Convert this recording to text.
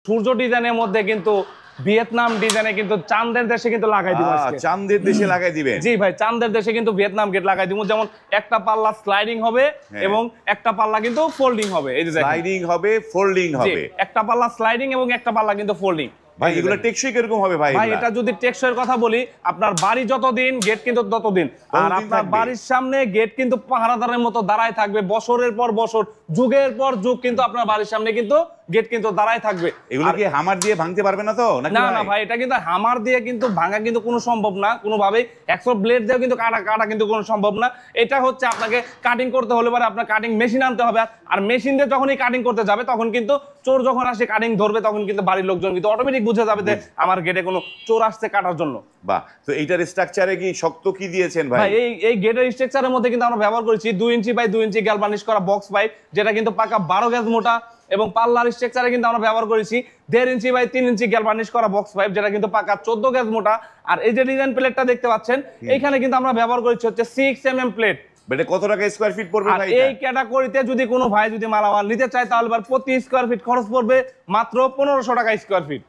সূর্য ডিজাইনের মধ্যে কিন্তু ভিয়েতনাম ডিজাইনে কিন্তু চাঁদের দেশে কিন্তু লাগাই দিব আজকে। চাঁদের দেশে লাগাই দিবেন? জি ভাই, চাঁদের দেশে কিন্তু ভিয়েতনাম গেট লাগাই দিব। যেমন একটা পাল্লা স্লাইডিং হবে এবং একটা পাল্লা কিন্তু ফোল্ডিং হবে। এই যে স্লাইডিং হবে, ফোল্ডিং হবে। একটা পাল্লা স্লাইডিং এবং একটা পাল্লা কিন্তু ফোল্ডিং। ভাই এগুলো টেকসই কিরকম হবে ভাই? ভাই এটা যদি টেকসইয়ের কথা বলি, আপনার বাড়ি যতদিন গেট কিন্তু ততদিন। আর আপনার বাড়ির সামনে গেট কিন্তু পাহারাদারের মতো দাঁড়ায় থাকবে বছরের পর বছর, যুগের পর যুগ কিন্তু আপনার বাড়ির সামনে কিন্তু গেট কিন্তু দাঁড়ায় থাকবে। এগুলো কি হামার দিয়ে ভাঙতে পারবে না তো? না না ভাই, এটা কিন্তু হামার দিয়ে কিন্তু ভাঙা কিন্তু কোনো সম্ভব না কোনোভাবেই। 100 ব্লেড দিয়েও কিন্তু কাটা কিন্তু কোনো সম্ভব না। এটা হচ্ছে আপনাকে কাটিং করতে হলে পরে আপনার কাটিং মেশিন আনতে হবে। আর মেশিন দিয়ে যখনই কাটিং করতে যাবে তখন কিন্তু চোর যখন আসে কাটিং ধরবে তখন কিন্তু বাড়ির লোকজন কিন্তু অটোমেটিক বুঝে যাবে যে আমার গেটে কোনো চোর আসছে কাটার জন্য। বাহ, তো এইটার স্ট্রাকচারে কি শক্ত কি দিয়েছেন ভাই? ভাই এই গেটের স্ট্রাকচারের মধ্যে কিন্তু আমরা ব্যবহার করেছি 2 ইঞ্চি বাই 2 ইঞ্চি গ্যালভানিশ করা বক্স পাইপ, যেটা কিন্তু পাকা 12 গজ মোটা। এবং পাল্লার স্ট্রাকচারে কিন্তু আমরা ব্যবহার করেছি 1.5 ইঞ্চি বাই 3 ইঞ্চি গ্যালভানিশ করা বক্স পাইপ, যেটা কিন্তু পাকা 14 গজ মোটা। আর এই যে ডিজাইন প্লেটটা দেখতে পাচ্ছেন, এইখানে কিন্তু আমরা ব্যবহার করেছি হচ্ছে 6 mm প্লেট। এটা কত টাকা স্কয়ার ফিট পড়বে ভাই? এই ক্যাটাগরিতে যদি কোনো ভাই যদি মালামাল নিতে চায় তাহলে প্রতি স্কয়ার ফিট খরচ পড়বে মাত্র 1500 টাকা স্কয়ার ফিট।